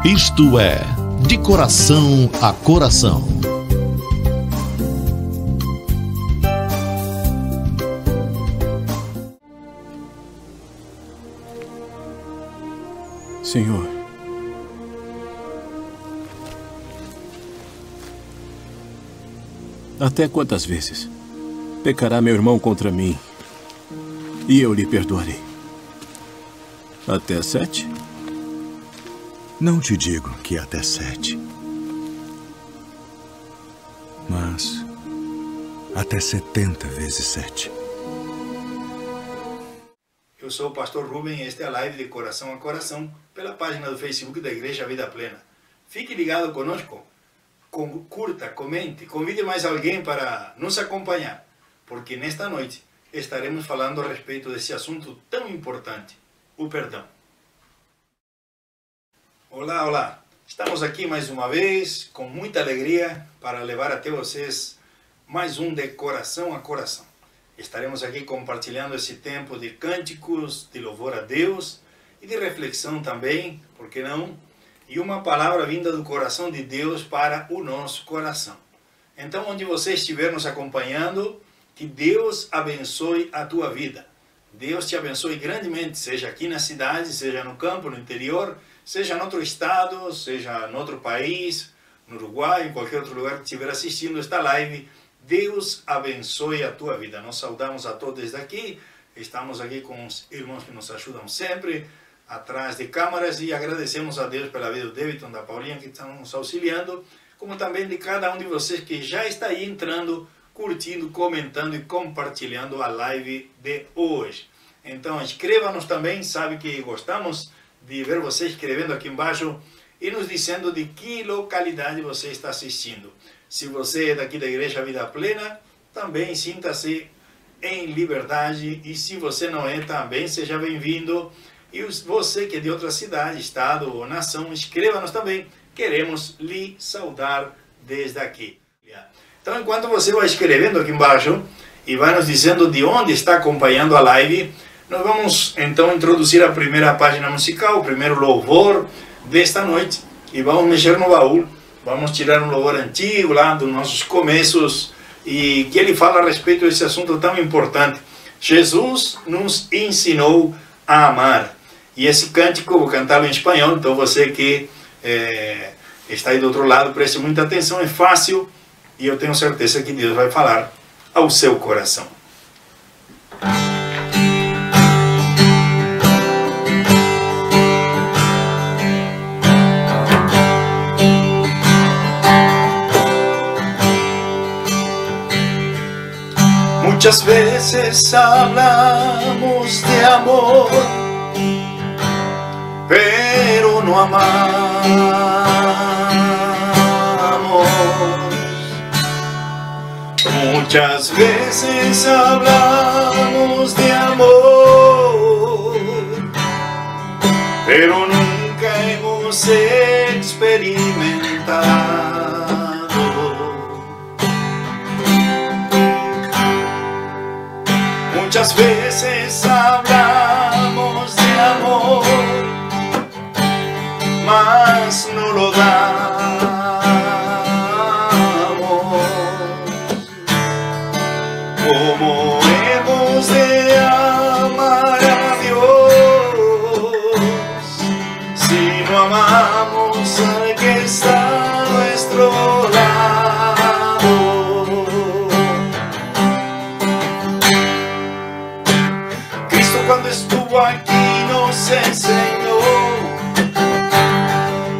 Isto é, de coração a coração. Senhor, até quantas vezes pecará meu irmão contra mim e eu lhe perdoarei? Até 7? Não te digo que até 7. Mas até 70 vezes 7. Eu sou o pastor Rubem e esta é a live de Coração a Coração pela página do Facebook da Igreja Vida Plena. Fique ligado conosco, curta, comente, convide mais alguém para nos acompanhar, porque nesta noite estaremos falando a respeito desse assunto tão importante, o perdão. Olá, olá! Estamos aqui mais uma vez, com muita alegria, para levar até vocês mais um de Coração a Coração. Estaremos aqui compartilhando esse tempo de cânticos, de louvor a Deus e de reflexão também, por que não? E uma palavra vinda do coração de Deus para o nosso coração. Então, onde você estiver nos acompanhando, que Deus abençoe a tua vida. Deus te abençoe grandemente, seja aqui na cidade, seja no campo, no interior, seja em outro estado, seja em outro país, no Uruguai, em qualquer outro lugar que estiver assistindo esta live. Deus abençoe a tua vida. Nós saudamos a todos desde aqui. Estamos aqui com os irmãos que nos ajudam sempre, atrás de câmaras, e agradecemos a Deus pela vida do Davidson, da Paulinha, que estão nos auxiliando, como também de cada um de vocês que já está aí entrando, curtindo, comentando e compartilhando a live de hoje. Então, inscreva-nos também, sabe que gostamos de ver você escrevendo aqui embaixo e nos dizendo de que localidade você está assistindo. Se você é daqui da Igreja Vida Plena, também sinta-se em liberdade. E se você não é, também seja bem-vindo. E você que é de outra cidade, estado ou nação, escreva-nos também. Queremos lhe saudar desde aqui. Então, enquanto você vai escrevendo aqui embaixo e vai nos dizendo de onde está acompanhando a live, nós vamos então introduzir a primeira página musical, o primeiro louvor desta noite. E vamos mexer no baú. Vamos tirar um louvor antigo lá dos nossos começos e que ele fala a respeito desse assunto tão importante. Jesus nos ensinou a amar. E esse cântico eu vou cantá-lo em espanhol, então você que está aí do outro lado, preste muita atenção, é fácil e eu tenho certeza que Deus vai falar ao seu coração. Muchas veces hablamos de amor, pero no amamos. Muchas veces hablamos de amor, pero nunca hemos experimentado. Muchas veces hablamos de amor, mas no lo damos. ¿Cómo hemos de amar a Dios si no amamos al que está a nuestro lado? Cuando estuvo aquí nos enseñó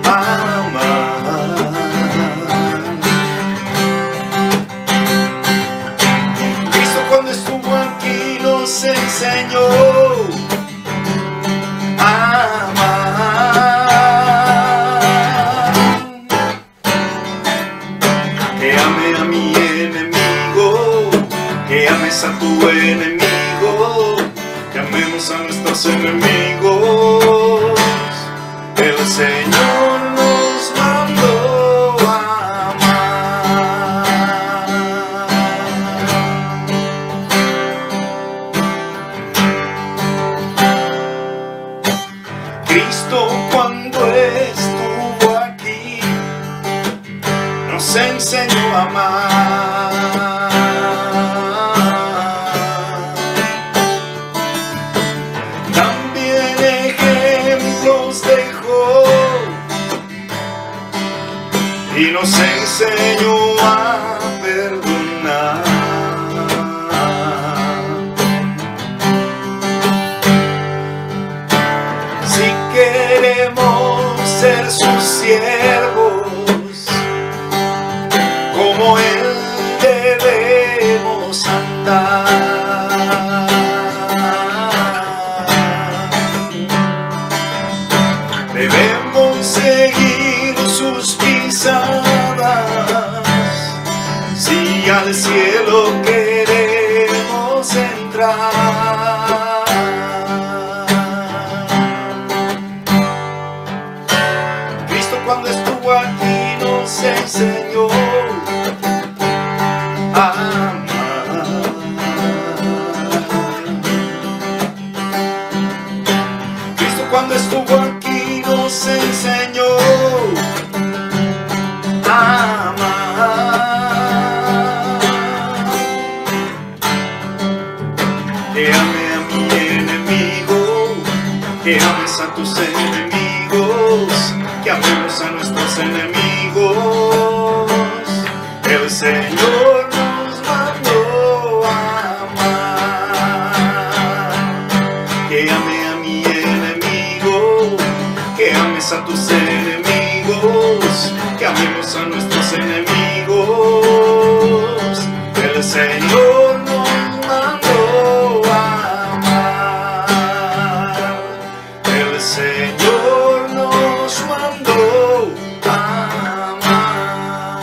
a amar. Cristo cuando estuvo aquí nos enseñó a amar. Que ame a mi enemigo, que ames a tu enemigo. Amemos a nuestros enemigos. El Señor nos mandó a amar. Cristo cuando estuvo enseñó a amar. También ejemplos dejó y nos enseñó a perdonar. Si queremos ser sus siervos, como Él debemos andar. Debemos seguir sus pisadas, si al cielo queremos entrar. Cristo cuando estuvo aquí nos enseñó a amar. Cristo cuando estuvo aquí nos enseñó a amar. Que ame a mi enemigo, que ames a tus enemigos, que amemos a nuestros enemigos. El Señor nos mandó a amar. Que ame a mi enemigo, que ames a tus enemigos, que amemos a nuestros enemigos. El Señor nos mandó a amar. El Señor nos mandó a amar.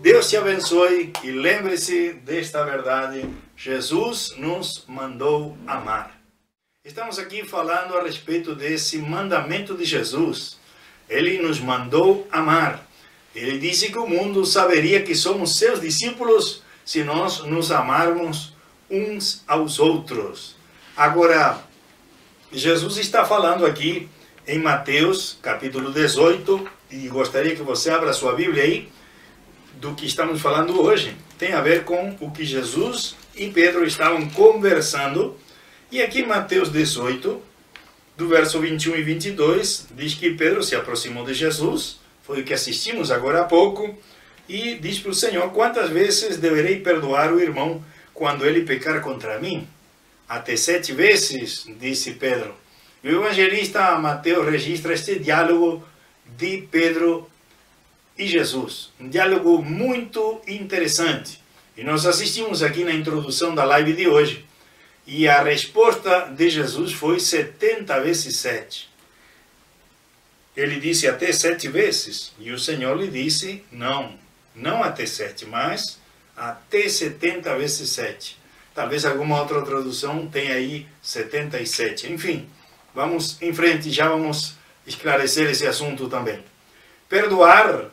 Deus te abençoe e lembre-se desta verdade: Jesus nos mandou amar. Estamos aqui falando a respeito desse mandamento de Jesus. Ele nos mandou amar. Ele disse que o mundo saberia que somos seus discípulos se nós nos amarmos uns aos outros. Agora, Jesus está falando aqui em Mateus, capítulo 18, e gostaria que você abra sua Bíblia aí, do que estamos falando hoje. Tem a ver com o que Jesus e Pedro estavam conversando. E aqui em Mateus 18, do verso 21 e 22, diz que Pedro se aproximou de Jesus, foi o que assistimos agora há pouco, e diz para o Senhor: quantas vezes deverei perdoar o irmão quando ele pecar contra mim? Até 7 vezes, disse Pedro. E o evangelista Mateus registra este diálogo de Pedro e Jesus. Um diálogo muito interessante. E nós assistimos aqui na introdução da live de hoje. E a resposta de Jesus foi 70 vezes 7. Ele disse até 7 vezes. E o Senhor lhe disse: não até 7, mas até 70 vezes 7. Talvez alguma outra tradução tenha aí 77. Enfim, vamos em frente, já vamos esclarecer esse assunto também. Perdoar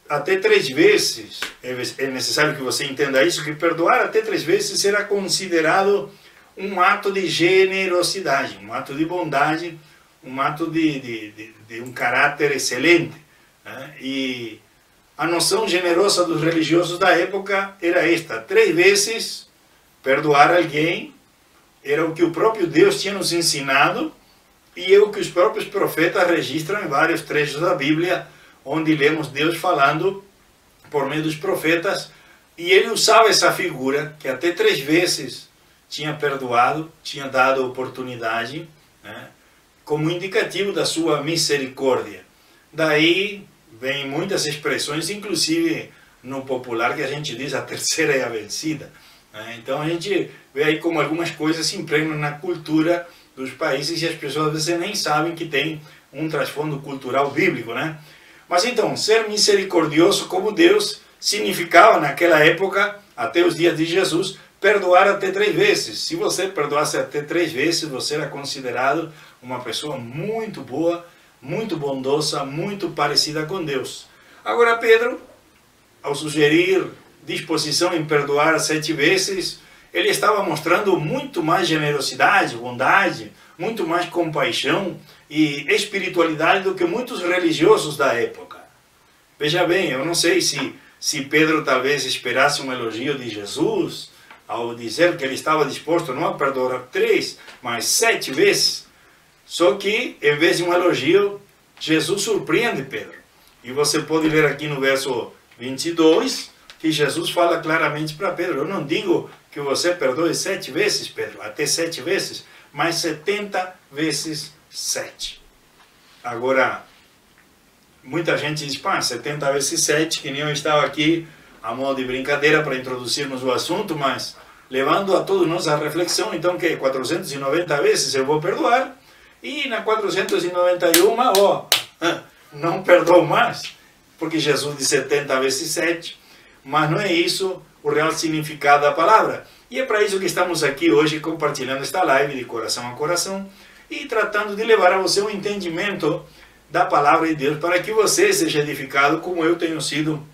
até 3 vezes, é necessário que você entenda isso, que perdoar até 3 vezes será considerado um ato de generosidade, um ato de bondade, um ato de um caráter excelente, né? E a noção generosa dos religiosos da época era esta: 3 vezes perdoar alguém era o que o próprio Deus tinha nos ensinado, e é o que os próprios profetas registram em vários trechos da Bíblia, onde lemos Deus falando por meio dos profetas, e ele usava essa figura, que até 3 vezes tinha perdoado, tinha dado oportunidade, né, como indicativo da sua misericórdia. Daí vem muitas expressões, inclusive no popular, que a gente diz: a terceira é a vencida. Né? Então a gente vê aí como algumas coisas se impregnam na cultura dos países e as pessoas às vezes nem sabem que tem um trasfondo cultural bíblico, né? Mas então, ser misericordioso como Deus significava naquela época, até os dias de Jesus, perdoar até 3 vezes. Se você perdoasse até 3 vezes, você era considerado uma pessoa muito boa, muito bondosa, muito parecida com Deus. Agora Pedro, ao sugerir disposição em perdoar 7 vezes, ele estava mostrando muito mais generosidade, bondade, muito mais compaixão e espiritualidade do que muitos religiosos da época. Veja bem, eu não sei se Pedro talvez esperasse um elogio de Jesus ao dizer que ele estava disposto não a perdoar 3, mas 7 vezes. Só que, em vez de um elogio, Jesus surpreende Pedro. E você pode ler aqui no verso 22, que Jesus fala claramente para Pedro: eu não digo que você perdoe 7 vezes, Pedro, até 7 vezes, mas 70 vezes 7. Agora, muita gente diz, 70 vezes 7, que nem eu estava aqui a modo de brincadeira para introduzirmos o assunto, mas levando a todos nós a reflexão, então, que 490 vezes eu vou perdoar, e na 491, não perdoo mais, porque Jesus diz 70 vezes 7, mas não é isso o real significado da palavra. E é para isso que estamos aqui hoje compartilhando esta live de coração a coração e tratando de levar a você um entendimento da palavra de Deus para que você seja edificado como eu tenho sido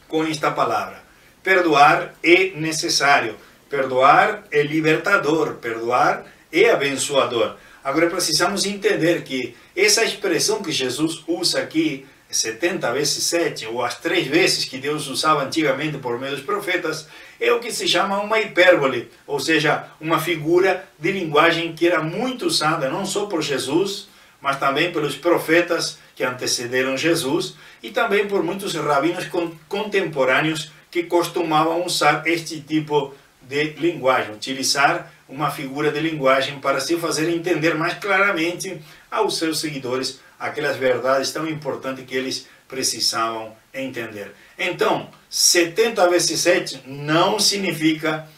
com esta palavra. Perdoar é necessário, perdoar é libertador, perdoar é abençoador. Agora precisamos entender que essa expressão que Jesus usa aqui, 70 vezes 7, ou as 3 vezes que Deus usava antigamente por meio dos profetas, é o que se chama uma hipérbole, ou seja, uma figura de linguagem que era muito usada não só por Jesus, mas também pelos profetas que antecederam Jesus e também por muitos rabinos contemporâneos que costumavam usar este tipo de linguagem, utilizar uma figura de linguagem para se fazer entender mais claramente aos seus seguidores aquelas verdades tão importantes que eles precisavam entender. Então, 70 vezes 7 não significa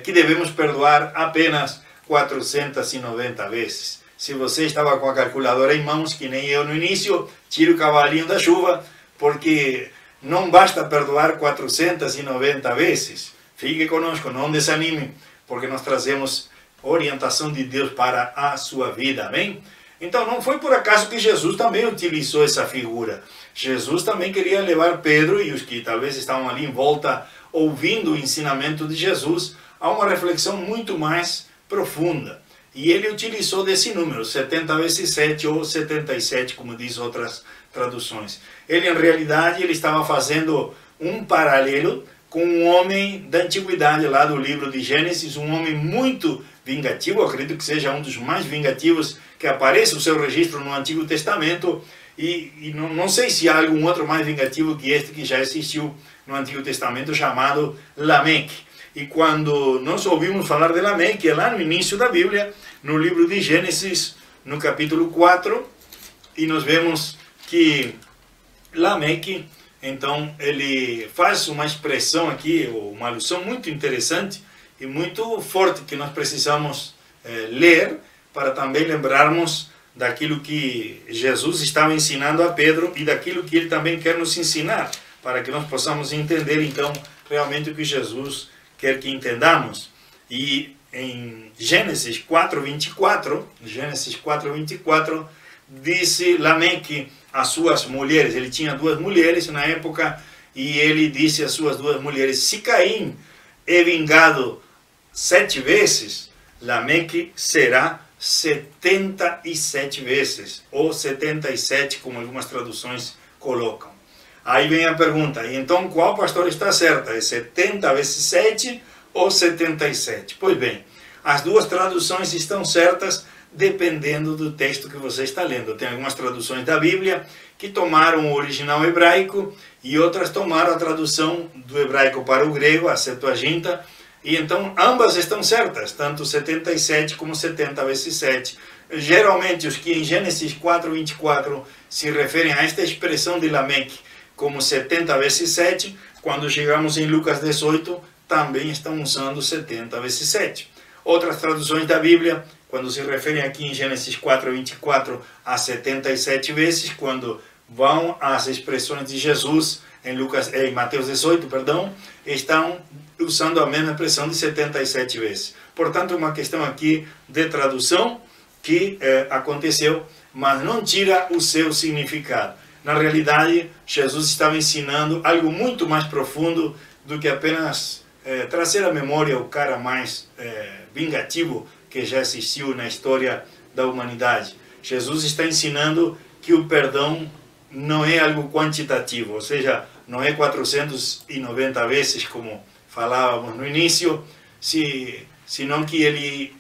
que devemos perdoar apenas 490 vezes. Se você estava com a calculadora em mãos, que nem eu no início, tire o cavalinho da chuva, porque não basta perdoar 490 vezes. Fique conosco, não desanime, porque nós trazemos orientação de Deus para a sua vida, amém? Então não foi por acaso que Jesus também utilizou essa figura. Jesus também queria levar Pedro e os que talvez estavam ali em volta ouvindo o ensinamento de Jesus a uma reflexão muito mais profunda. E ele utilizou desse número, 70 vezes 7 ou 77, como diz outras traduções. Ele, em realidade, ele estava fazendo um paralelo com um homem da antiguidade, lá do livro de Gênesis, um homem muito vingativo, eu acredito que seja um dos mais vingativos que aparece o seu registro no Antigo Testamento, e não sei se há algum outro mais vingativo que este que já existiu no Antigo Testamento, chamado Lameque. E quando nós ouvimos falar de Lameque, lá no início da Bíblia, no livro de Gênesis, no capítulo 4, e nós vemos que Lameque, então, ele faz uma expressão aqui, uma alusão muito interessante e muito forte que nós precisamos ler para também lembrarmos daquilo que Jesus estava ensinando a Pedro e daquilo que ele também quer nos ensinar, para que nós possamos entender, então, realmente o que Jesus quer que entendamos. E em Gênesis 4:24, disse Lameque às suas mulheres, ele tinha 2 mulheres na época, e ele disse às suas 2 mulheres: se Caim é vingado 7 vezes, Lameque será 77 vezes, ou 77, como algumas traduções colocam. Aí vem a pergunta, e então qual, pastor, está certa? É 70 vezes 7 ou 77? Pois bem, as duas traduções estão certas, dependendo do texto que você está lendo. Tem algumas traduções da Bíblia que tomaram o original hebraico e outras tomaram a tradução do hebraico para o grego, a Septuaginta, e então ambas estão certas, tanto 77 como 70 vezes 7. Geralmente os que em Gênesis 4:24 se referem a esta expressão de Lameque como 70 vezes 7, quando chegamos em Lucas 18, também estão usando 70 vezes 7. Outras traduções da Bíblia, quando se referem aqui em Gênesis 4:24 a 77 vezes, quando vão às expressões de Jesus em Mateus 18, estão usando a mesma expressão de 77 vezes. Portanto, uma questão aqui de tradução que aconteceu, mas não tira o seu significado. Na realidade, Jesus estava ensinando algo muito mais profundo do que apenas trazer à memória o cara mais vingativo que já existiu na história da humanidade. Jesus está ensinando que o perdão não é algo quantitativo, ou seja, não é 490 vezes, como falávamos no início, senão que ele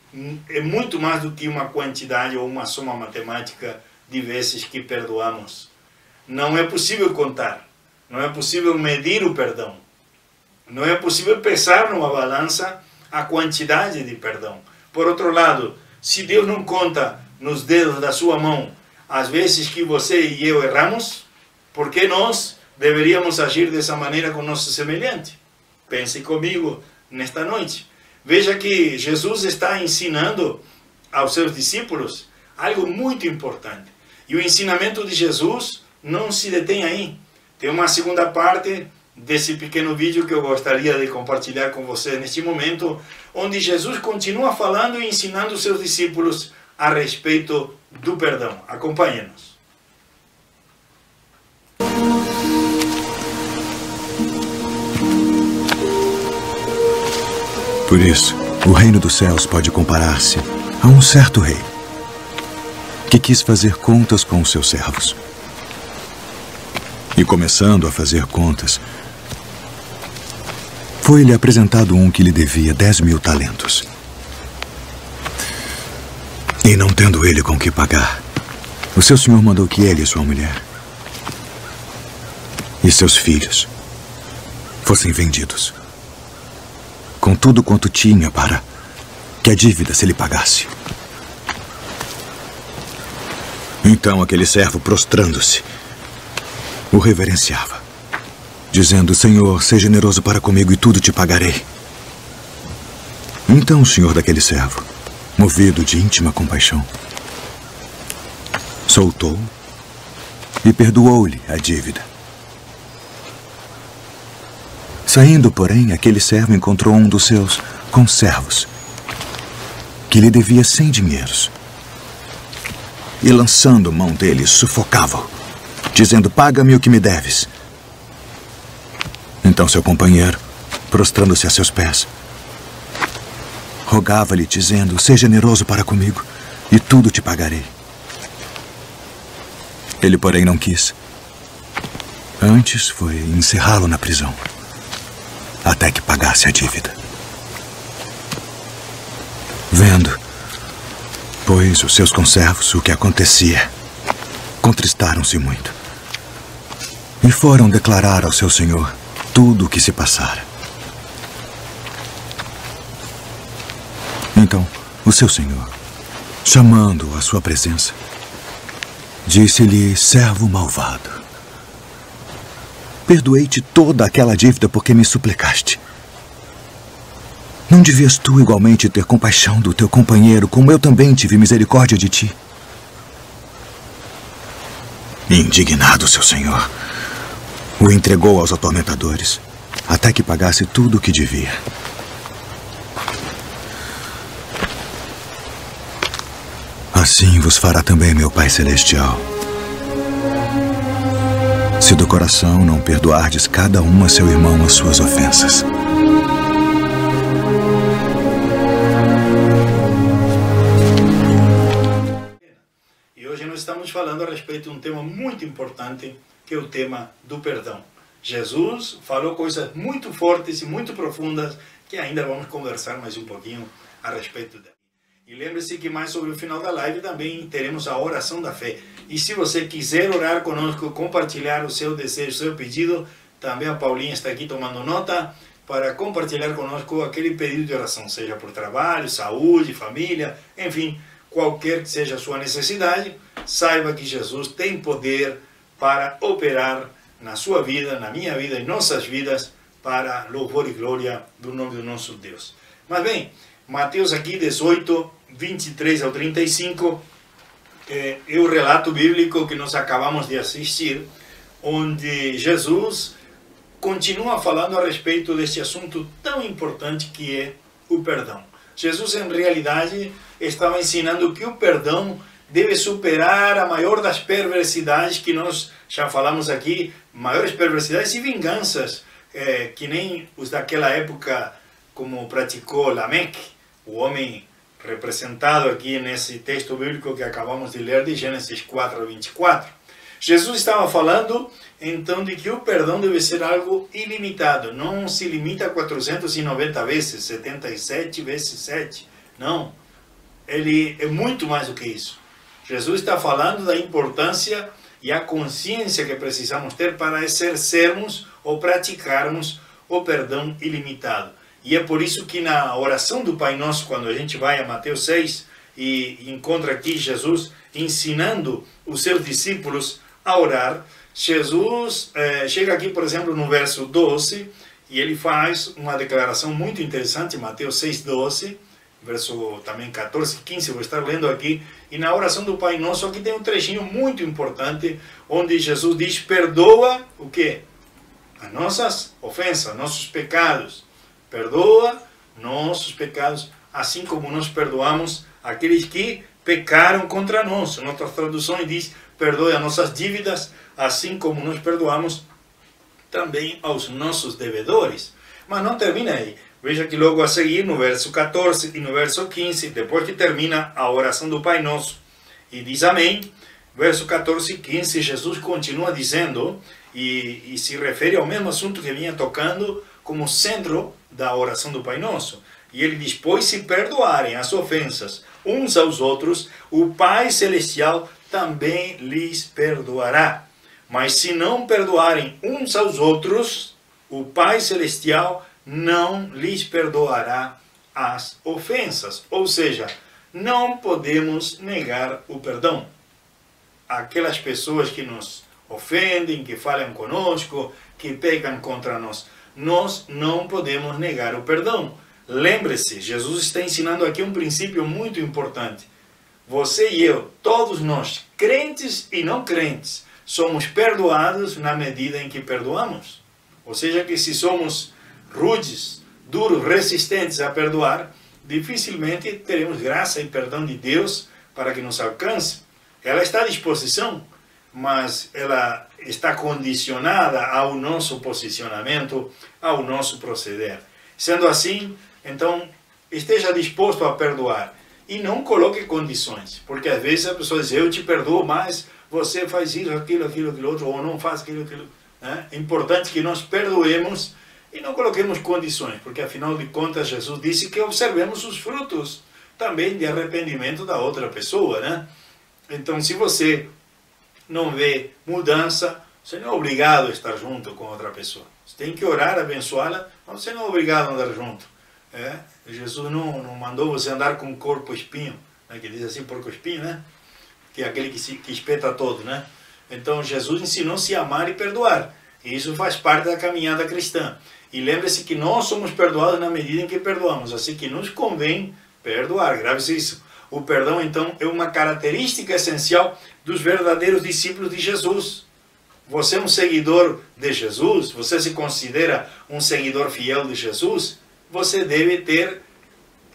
é muito mais do que uma quantidade ou uma soma matemática de vezes que perdoamos. Não é possível contar, não é possível medir o perdão, não é possível pesar numa balança a quantidade de perdão. Por outro lado, se Deus não conta nos dedos da sua mão as vezes que você e eu erramos, por que nós deveríamos agir dessa maneira com nosso semelhante? Pense comigo nesta noite. Veja que Jesus está ensinando aos seus discípulos algo muito importante. E o ensinamento de Jesus não se detém aí. Tem uma segunda parte desse pequeno vídeo que eu gostaria de compartilhar com vocês neste momento, onde Jesus continua falando e ensinando os seus discípulos a respeito do perdão. Acompanhe-nos. Por isso, o reino dos céus pode comparar-se a um certo rei que quis fazer contas com os seus servos. E começando a fazer contas, foi-lhe apresentado um que lhe devia 10.000 talentos. E não tendo ele com que pagar, o seu senhor mandou que ele e sua mulher e seus filhos fossem vendidos, com tudo quanto tinha, para que a dívida se lhe pagasse. Então aquele servo, prostrando-se, o reverenciava, dizendo: Senhor, seja generoso para comigo e tudo te pagarei. Então o senhor daquele servo, movido de íntima compaixão, soltou e perdoou-lhe a dívida. Saindo, porém, aquele servo encontrou um dos seus conservos, que lhe devia 100 dinheiros. E lançando mão dele, sufocava-o, dizendo: paga-me o que me deves. Então seu companheiro, prostrando-se a seus pés, rogava-lhe, dizendo: seja generoso para comigo e tudo te pagarei. Ele, porém, não quis. Antes foi encerrá-lo na prisão, até que pagasse a dívida. Vendo, pois, os seus conservos o que acontecia, contristaram-se muito e foram declarar ao seu senhor tudo o que se passara. Então, o seu senhor, chamando-o à sua presença, disse-lhe: servo malvado, perdoei-te toda aquela dívida porque me suplicaste. Não devias tu igualmente ter compaixão do teu companheiro, como eu também tive misericórdia de ti? Indignado, seu senhor o entregou aos atormentadores, até que pagasse tudo o que devia. Assim vos fará também meu Pai Celestial, se do coração não perdoardes cada um a seu irmão as suas ofensas. E hoje nós estamos falando a respeito de um tema muito importante, que é o tema do perdão. Jesus falou coisas muito fortes e muito profundas que ainda vamos conversar mais um pouquinho a respeito dela. E lembre-se que mais sobre o final da live também teremos a oração da fé. E se você quiser orar conosco, compartilhar o seu desejo, o seu pedido, também a Paulinha está aqui tomando nota para compartilhar conosco aquele pedido de oração, seja por trabalho, saúde, família, enfim, qualquer que seja a sua necessidade. Saiba que Jesus tem poder para operar na sua vida, na minha vida, em nossas vidas, para louvor e glória do nome do nosso Deus. Mas bem, Mateus aqui 18, 23 ao 35, é o relato bíblico que nós acabamos de assistir, onde Jesus continua falando a respeito deste assunto tão importante que é o perdão. Jesus, em realidade, estava ensinando que o perdão deve superar a maior das perversidades que nós já falamos aqui, maiores perversidades e vinganças que nem os daquela época, como praticou Lameque, o homem representado aqui nesse texto bíblico que acabamos de ler de Gênesis 4:24. Jesus estava falando então de que o perdão deve ser algo ilimitado, não se limita a 490 vezes, 77 vezes 7, não. Ele é muito mais do que isso. Jesus está falando da importância e a consciência que precisamos ter para exercermos ou praticarmos o perdão ilimitado. E é por isso que na oração do Pai Nosso, quando a gente vai a Mateus 6 e encontra aqui Jesus ensinando os seus discípulos a orar, Jesus chega aqui, por exemplo, no verso 12, e ele faz uma declaração muito interessante, Mateus 6:12, verso também 14, 15, vou estar lendo aqui, e na oração do Pai Nosso aqui tem um trechinho muito importante, onde Jesus diz, perdoa o quê? As nossas ofensas, nossos pecados. Perdoa nossos pecados, assim como nós perdoamos aqueles que pecaram contra nós. Em outras traduções diz, perdoe as nossas dívidas, assim como nós perdoamos também aos nossos devedores. Mas não termina aí. Veja que logo a seguir, no verso 14 e no verso 15, depois que termina a oração do Pai Nosso, e diz amém, verso 14 e 15, Jesus continua dizendo, e se refere ao mesmo assunto que vinha tocando como centro da oração do Pai Nosso. E ele diz, pois se perdoarem as ofensas uns aos outros, o Pai Celestial também lhes perdoará. Mas se não perdoarem uns aos outros, o Pai Celestial não lhes perdoará as ofensas. Ou seja, não podemos negar o perdão. Aquelas pessoas que nos ofendem, que falham conosco, que pecam contra nós, nós não podemos negar o perdão. Lembre-se, Jesus está ensinando aqui um princípio muito importante. Você e eu, todos nós, crentes e não crentes, somos perdoados na medida em que perdoamos. Ou seja, que se somos rudes, duros, resistentes a perdoar, dificilmente teremos graça e perdão de Deus para que nos alcance. Ela está à disposição, mas ela está condicionada ao nosso posicionamento, ao nosso proceder. Sendo assim, então, esteja disposto a perdoar e não coloque condições, porque às vezes a pessoa diz, eu te perdoo, mas você faz isso, aquilo, outro, ou não faz aquilo. É importante que nós perdoemos e não coloquemos condições, porque afinal de contas Jesus disse que observemos os frutos também de arrependimento da outra pessoa, né? Então, se você não vê mudança, você não é obrigado a estar junto com outra pessoa. Você tem que orar, abençoá-la, mas você não é obrigado a andar junto. Jesus não mandou você andar com um corpo espinho, né? Que diz assim, porco espinho, né? Que é aquele que espeta todo, né? Então, Jesus ensinou-se a amar e perdoar. E isso faz parte da caminhada cristã. E lembre-se que nós somos perdoados na medida em que perdoamos. Assim que nos convém perdoar. Grave-se isso. O perdão, então, é uma característica essencial dos verdadeiros discípulos de Jesus. Você é um seguidor de Jesus? Você se considera um seguidor fiel de Jesus? Você deve ter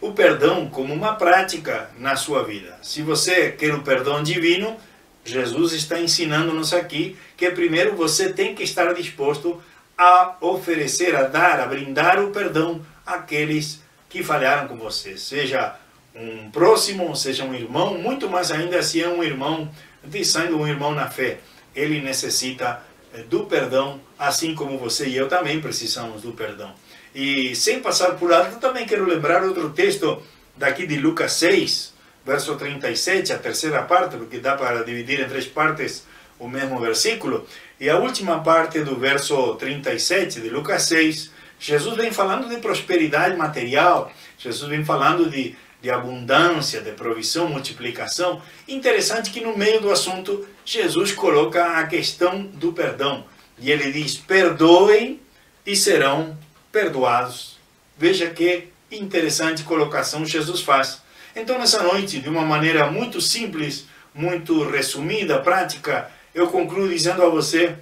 o perdão como uma prática na sua vida. Se você quer o perdão divino, Jesus está ensinando-nos aqui que primeiro você tem que estar disposto a oferecer, a dar, a brindar o perdão àqueles que falharam com você. Seja um próximo, seja um irmão, muito mais ainda se é um irmão de sangue, um irmão na fé. Ele necessita do perdão, assim como você e eu também precisamos do perdão. E sem passar por alto, também quero lembrar outro texto daqui de Lucas 6, verso 37, a terceira parte, porque dá para dividir em três partes o mesmo versículo. E a última parte do verso 37 de Lucas 6, Jesus vem falando de prosperidade material, Jesus vem falando de abundância, de provisão, multiplicação. Interessante que no meio do assunto, Jesus coloca a questão do perdão. E ele diz, perdoem e serão perdoados. Veja que interessante colocação Jesus faz. Então, nessa noite, de uma maneira muito simples, muito resumida, prática, eu concluo dizendo a você,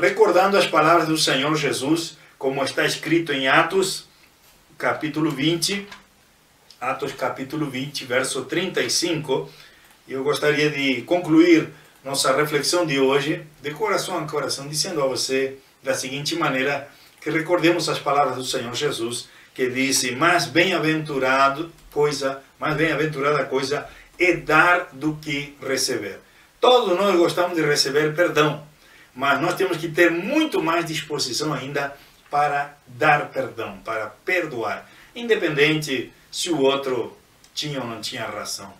recordando as palavras do Senhor Jesus, como está escrito em Atos, capítulo 20, verso 35, e eu gostaria de concluir nossa reflexão de hoje, de coração a coração, dizendo a você da seguinte maneira, que recordemos as palavras do Senhor Jesus, que disse: mais bem-aventurada coisa é dar do que receber. Todos nós gostamos de receber perdão, mas nós temos que ter muito mais disposição ainda para dar perdão, para perdoar, independente se o outro tinha ou não tinha razão.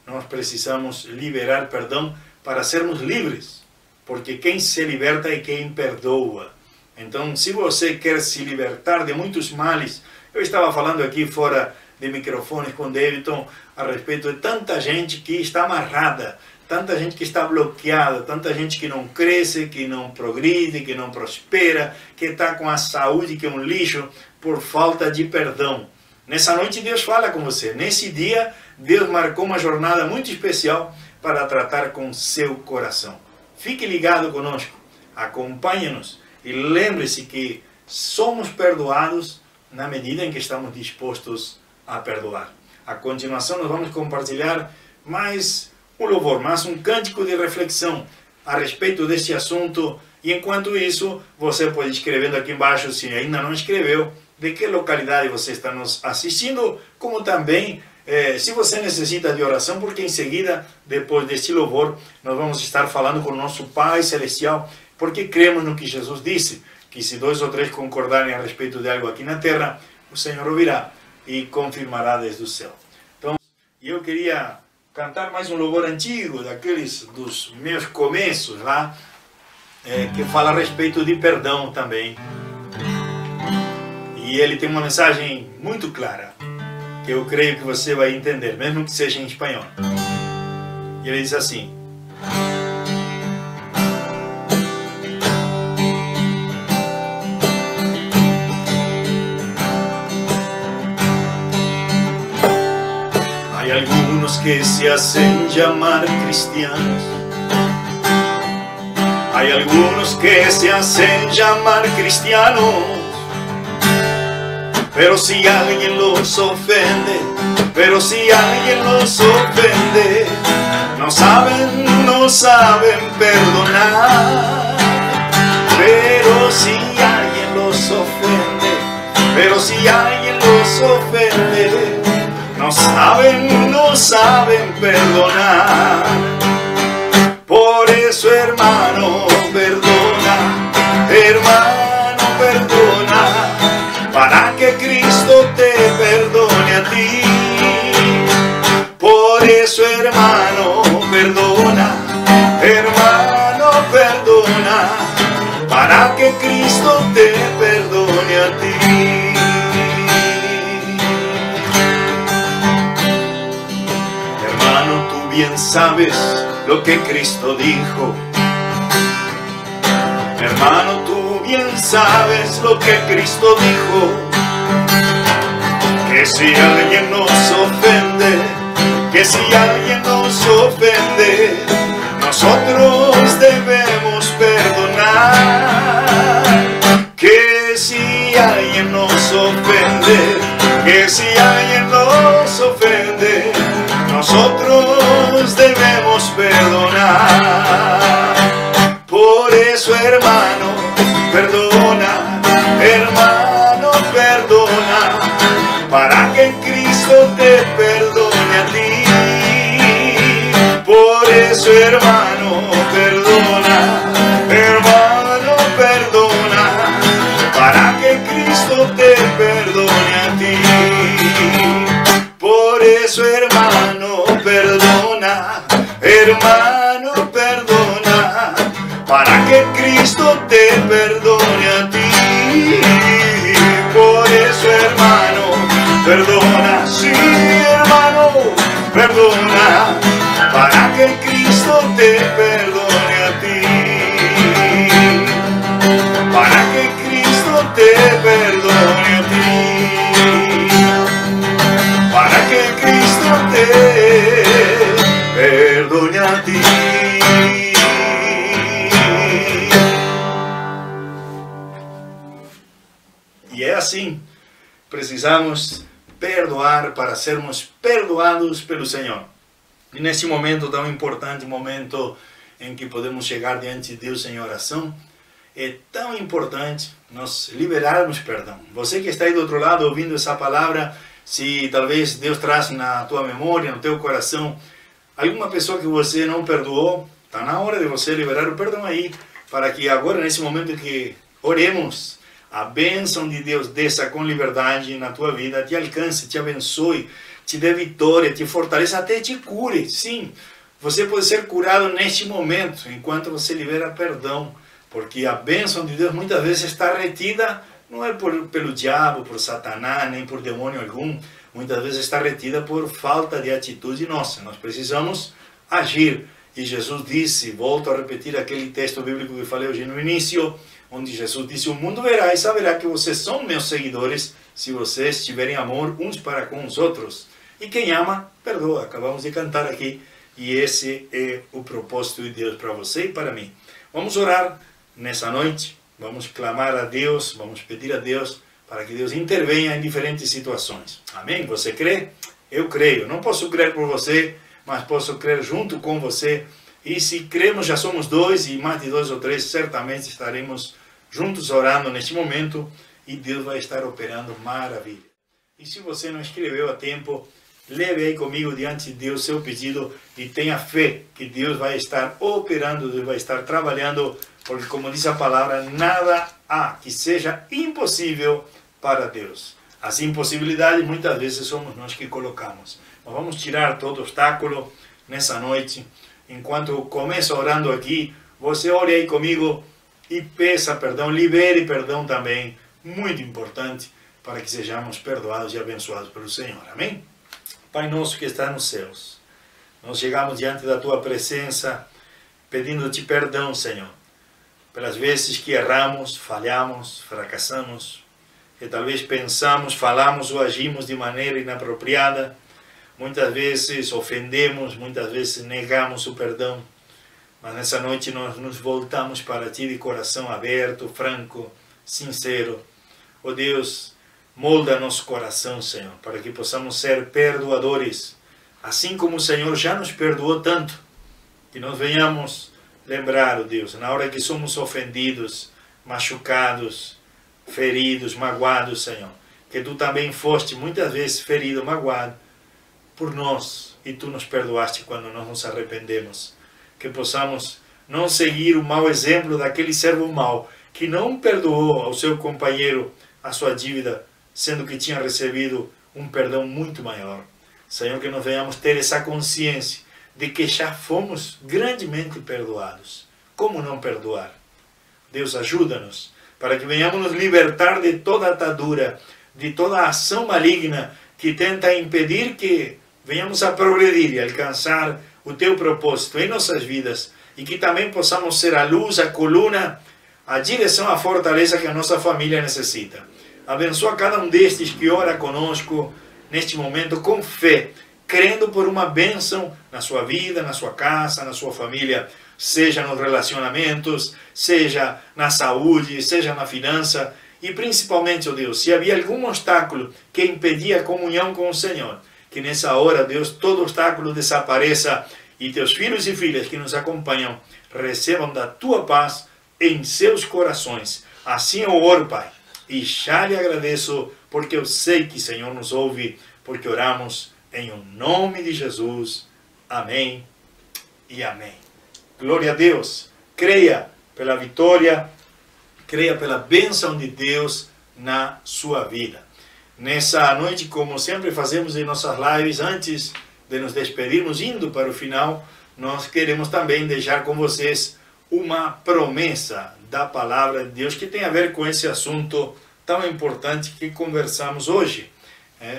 Nós precisamos liberar perdão para sermos livres, porque quem se liberta é quem perdoa. Então, se você quer se libertar de muitos males, eu estava falando aqui fora de microfones com Davidson a respeito de tanta gente que está amarrada, tanta gente que está bloqueada, tanta gente que não cresce, que não progride, que não prospera, que está com a saúde que é um lixo por falta de perdão. Nessa noite Deus fala com você. Nesse dia Deus marcou uma jornada muito especial para tratar com seu coração. Fique ligado conosco, acompanhe-nos e lembre-se que somos perdoados na medida em que estamos dispostos a perdoar. A continuação nós vamos compartilhar mais um louvor, mais um cântico de reflexão a respeito deste assunto. E enquanto isso, você pode ir escrevendo aqui embaixo, se ainda não escreveu, de que localidade você está nos assistindo, como também se você necessita de oração, porque em seguida, depois deste louvor, nós vamos estar falando com o nosso Pai Celestial, porque cremos no que Jesus disse, que se 2 ou 3 concordarem a respeito de algo aqui na terra, o Senhor ouvirá e confirmará desde o céu. Então, eu queria cantar mais um louvor antigo, daqueles dos meus começos lá, que fala a respeito de perdão também. E ele tem uma mensagem muito clara, que eu creio que você vai entender, mesmo que seja em espanhol. E ele diz assim: hay algunos que se hacen llamar cristianos, hay algunos que se hacen llamar cristianos, pero si alguien los ofende, no saben perdonar. Pero si alguien los ofende, no saben perdonar. Por eso, hermano, perdona, para que Cristo te perdone a ti. Por eso, hermano, perdona, para que Cristo te perdone a ti. Hermano, tú bien sabes lo que Cristo dijo. Hermano, tú bien sabes lo que Cristo dijo, que si alguien nos ofende, nosotros debemos perdonar. Que si alguien nos ofende, nosotros debemos perdonar. Por eso, hermano, perdona, para que Cristo te perdone a ti. Por eso, hermano, perdona, para que Cristo te perdone a ti. Por eso, hermano, perdona, para que Cristo te perdone a ti. Por eso, hermano, perdona, sí, hermano, perdona, para que Cristo te perdone a ti. Para que Cristo te perdone a ti. Para que Cristo te perdone a ti. E é assim, precisamos perdoar para sermos perdoados pelo Senhor. E nesse momento tão importante, momento em que podemos chegar diante de Deus em oração, é tão importante nós liberarmos perdão. Você que está aí do outro lado ouvindo essa palavra, se talvez Deus traz na tua memória, no teu coração, alguma pessoa que você não perdoou, está na hora de você liberar o perdão aí, para que agora, nesse momento que oremos, a bênção de Deus desça com liberdade na tua vida, te alcance, te abençoe, te dê vitória, te fortaleça, até te cure. Sim, você pode ser curado neste momento, enquanto você libera perdão, porque a bênção de Deus muitas vezes está retida, não é pelo diabo, por Satanás, nem por demônio algum, muitas vezes está retida por falta de atitude nossa. Nós precisamos agir. E Jesus disse, volto a repetir aquele texto bíblico que falei hoje no início, onde Jesus disse, o mundo verá e saberá que vocês são meus seguidores, se vocês tiverem amor uns para com os outros. E quem ama, perdoa. Acabamos de cantar aqui. E esse é o propósito de Deus para você e para mim. Vamos orar nessa noite. Vamos clamar a Deus, vamos pedir a Deus para que Deus intervenha em diferentes situações. Amém? Você crê? Eu creio. Não posso crer por você, mas posso crer junto com você. E se cremos, já somos dois, e mais de 2 ou 3, certamente estaremos juntos orando neste momento, e Deus vai estar operando maravilha. E se você não escreveu a tempo, leve aí comigo diante de Deus seu pedido, e tenha fé que Deus vai estar operando, Deus vai estar trabalhando, porque como diz a palavra, nada há que seja impossível para Deus. As impossibilidades muitas vezes somos nós que colocamos. Mas vamos tirar todo obstáculo nessa noite. Enquanto eu começo orando aqui, você ore aí comigo e peça perdão, libere perdão também. Muito importante para que sejamos perdoados e abençoados pelo Senhor. Amém? Pai nosso que está nos céus, nós chegamos diante da Tua presença pedindo-te perdão, Senhor, pelas vezes que erramos, falhamos, fracassamos, que talvez pensamos, falamos ou agimos de maneira inapropriada. Muitas vezes ofendemos, muitas vezes negamos o perdão, mas nessa noite nós nos voltamos para Ti de coração aberto, franco, sincero. Ó Deus, molda nosso coração, Senhor, para que possamos ser perdoadores, assim como o Senhor já nos perdoou tanto, que nós venhamos lembrar, ó Deus, na hora que somos ofendidos, machucados, feridos, magoados, Senhor, que Tu também foste muitas vezes ferido, magoado, por nós, e Tu nos perdoaste quando nós nos arrependemos. Que possamos não seguir o mau exemplo daquele servo mau, que não perdoou ao seu companheiro a sua dívida, sendo que tinha recebido um perdão muito maior. Senhor, que nós venhamos ter essa consciência de que já fomos grandemente perdoados. Como não perdoar? Deus, ajuda-nos, para que venhamos nos libertar de toda atadura, de toda ação maligna que tenta impedir que venhamos a progredir e alcançar o Teu propósito em nossas vidas, e que também possamos ser a luz, a coluna, a direção, a fortaleza que a nossa família necessita. Abençoa cada um destes que ora conosco neste momento com fé, crendo por uma bênção na sua vida, na sua casa, na sua família, seja nos relacionamentos, seja na saúde, seja na finança, e principalmente, ó Deus, se havia algum obstáculo que impedia a comunhão com o Senhor, que nessa hora, Deus, todo obstáculo desapareça e Teus filhos e filhas que nos acompanham recebam da Tua paz em seus corações. Assim eu oro, Pai, e já lhe agradeço, porque eu sei que o Senhor nos ouve, porque oramos em o nome de Jesus. Amém e amém. Glória a Deus. Creia pela vitória, creia pela bênção de Deus na sua vida. Nessa noite, como sempre fazemos em nossas lives, antes de nos despedirmos, indo para o final, nós queremos também deixar com vocês uma promessa da palavra de Deus que tem a ver com esse assunto tão importante que conversamos hoje,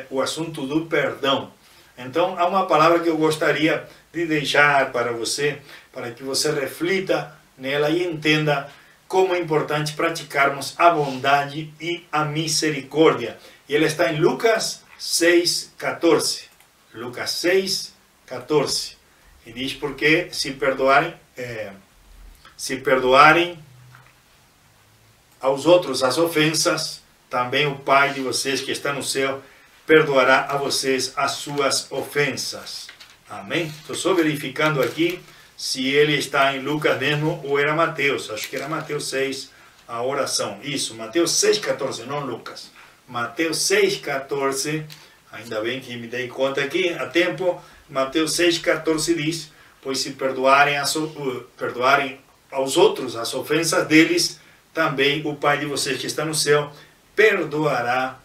o assunto do perdão. Então, há uma palavra que eu gostaria de deixar para você, para que você reflita nela e entenda como é importante praticarmos a bondade e a misericórdia. E ela está em Lucas 6,14. Lucas 6,14. E diz, porque se perdoarem aos outros as ofensas, também o Pai de vocês que está no céu perdoará a vocês as suas ofensas. Amém? Estou só verificando aqui se ele está em Lucas mesmo ou era Mateus. Acho que era Mateus 6, a oração. Isso, Mateus 6,14, não Lucas. Mateus 6,14, ainda bem que me dei conta aqui, a tempo. Mateus 6,14 diz: pois se perdoarem aos outros as ofensas deles, também o Pai de vocês que está no céu perdoará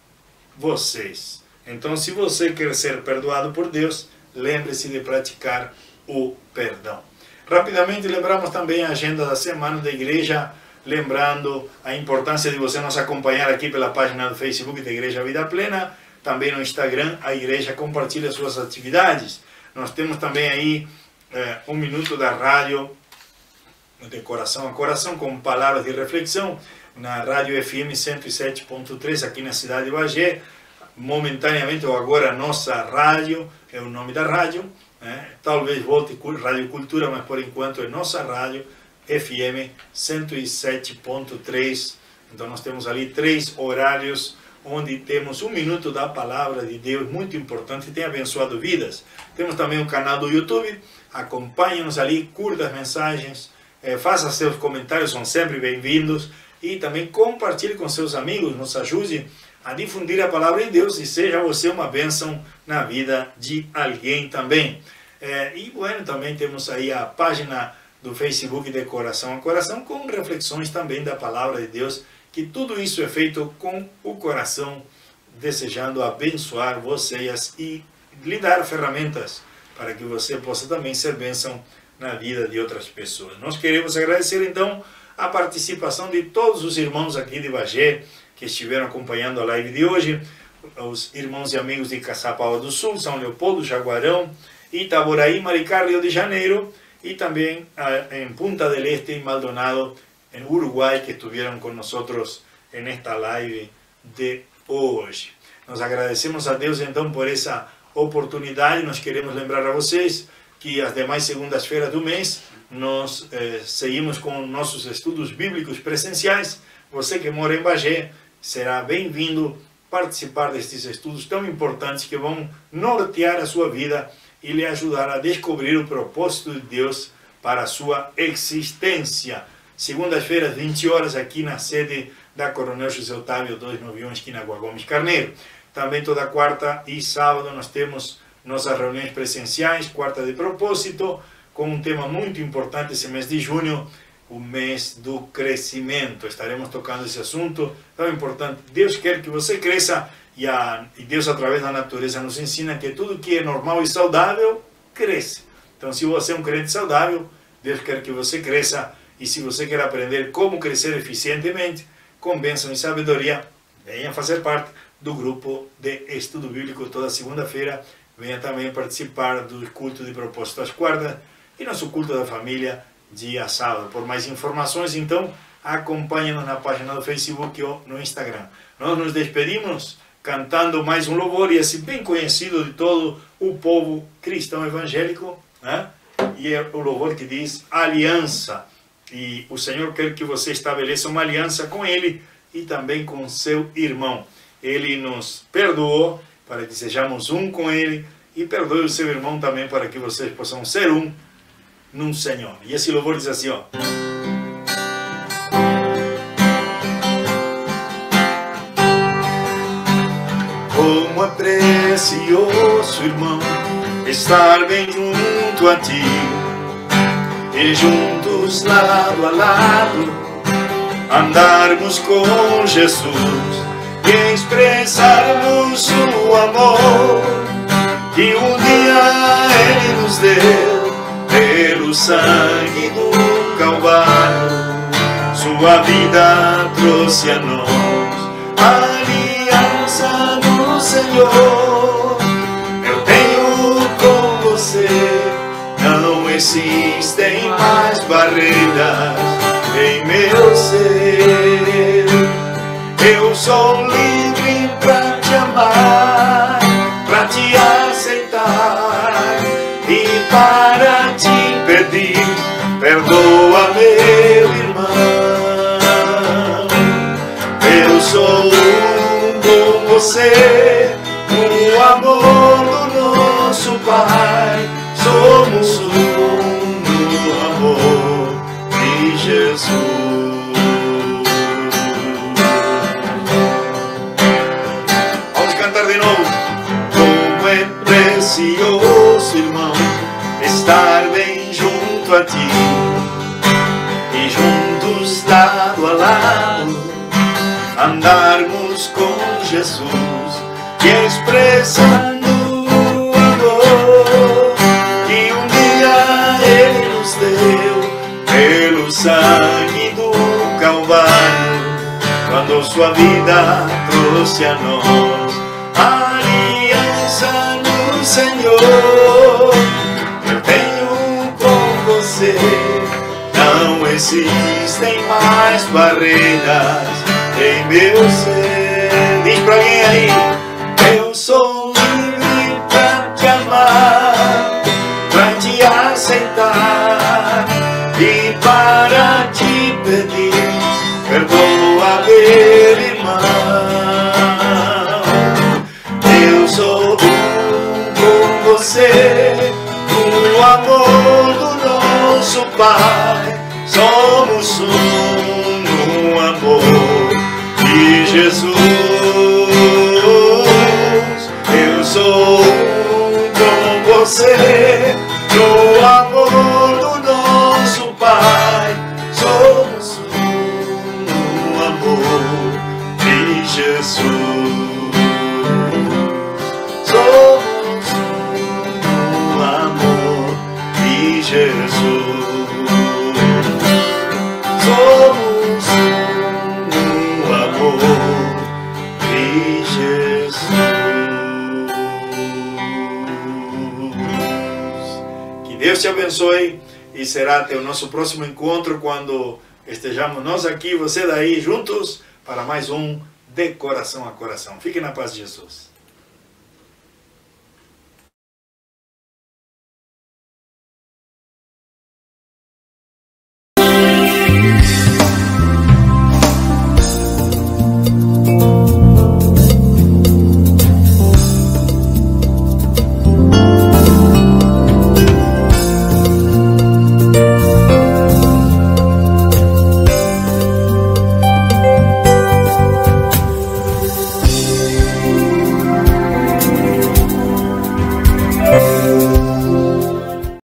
vocês. Então, se você quer ser perdoado por Deus, lembre-se de praticar o perdão. Rapidamente, lembramos também a agenda da semana da igreja, lembrando a importância de você nos acompanhar aqui pela página do Facebook da Igreja Vida Plena, também no Instagram, a igreja compartilha suas atividades. Nós temos também aí um minuto da rádio, de coração a coração, com palavras de reflexão, na rádio FM 107.3, aqui na cidade de Bagé. Momentaneamente, ou agora, nossa rádio, é o nome da rádio, talvez volte Rádio Cultura, mas por enquanto é nossa rádio, FM 107.3. Então nós temos ali 3 horários onde temos um minuto da palavra de Deus, muito importante, e tem abençoado vidas. Temos também um canal do YouTube, acompanhe-nos ali, curta as mensagens, faça seus comentários, são sempre bem-vindos, e também compartilhe com seus amigos, nos ajude a difundir a palavra de Deus e seja você uma bênção na vida de alguém também. E bueno, também temos aí a página do Facebook de Coração a Coração, com reflexões também da palavra de Deus, que tudo isso é feito com o coração, desejando abençoar vocês e lhe dar ferramentas para que você possa também ser bênção na vida de outras pessoas. Nós queremos agradecer então a participação de todos os irmãos aqui de Bagé, que estiveram acompanhando a live de hoje, os irmãos e amigos de Caçapava do Sul, São Leopoldo, Jaguarão, Itaboraí, Maricá, Rio de Janeiro, y también en Punta del Este y Maldonado, en Uruguay, que estuvieron con nosotros en esta live de hoje. Nos agradecemos a Deus então por essa oportunidade. Nós queremos lembrar a vocês que as demais segundas-feiras do mês nós seguimos com nossos estudos bíblicos presenciais. Você que mora em Bagé será bem-vindo participar destes estudos tão importantes que vão nortear a sua vida e lhe ajudar a descobrir o propósito de Deus para a sua existência. Segundas-feiras, 20 horas, aqui na sede da Coronel José Otávio 291, esquina Gua Gomes Carneiro. Também toda quarta e sábado nós temos nossas reuniões presenciais, quarta de propósito, com um tema muito importante esse mês de junho, o mês do crescimento. Estaremos tocando esse assunto tão importante. Deus quer que você cresça, e Deus, através da natureza, nos ensina que tudo que é normal e saudável, cresce. Então, se você é um crente saudável, Deus quer que você cresça, e se você quer aprender como crescer eficientemente, com bênção e sabedoria, venha fazer parte do grupo de estudo bíblico toda segunda-feira. Venha também participar do culto de propósito às quartas e nosso culto da família dia sábado. Por mais informações, então, acompanhe-nos na página do Facebook ou no Instagram. Nós nos despedimos cantando mais um louvor, e esse bem conhecido de todo o povo cristão evangélico, né? E é o louvor que diz aliança. E o Senhor quer que você estabeleça uma aliança com Ele e também com seu irmão. Ele nos perdoou para que sejamos um com Ele, e perdoe o seu irmão também para que vocês possam ser um no Senhor. E esse louvor diz assim, ó: como é precioso, irmão, estar bem junto a ti, e juntos lado a lado andarmos com Jesus e expressarmos o amor que um dia Ele nos deu pelo sangue do Calvário. Sua vida trouxe a nós aliança no Senhor. Eu tenho com você, não existem mais barreiras em meu ser. Eu sou livre pra te amar, pra te aceitar e para te pedir, perdoa meu irmão. Eu sou um com você, o amor do nosso Pai. Somos um no amor de Jesus. ti, e juntos lado a lado andarmos com Jesus, e expressando o amor que um dia Ele nos deu pelo sangue do Calvário, quando sua vida trouxe a nós a aliança no Senhor. Eu tenho com você, não existem mais barreiras em meu ser. Diz pra alguém aí: eu sou livre pra te amar, pra te aceitar e para te pedir, perdoa, meu irmão. Eu sou um com você, no amor do nosso Pai. Somos um no amor de Jesus. Eu sou um com você, no amor do nosso Pai. Somos um no amor de Jesus. Somos um no amor de Jesus. Somos um no amor de Jesus. Que Deus te abençoe, e será até o nosso próximo encontro, quando estejamos nós aqui, você daí, juntos, para mais um De Coração a Coração. Fique na paz de Jesus.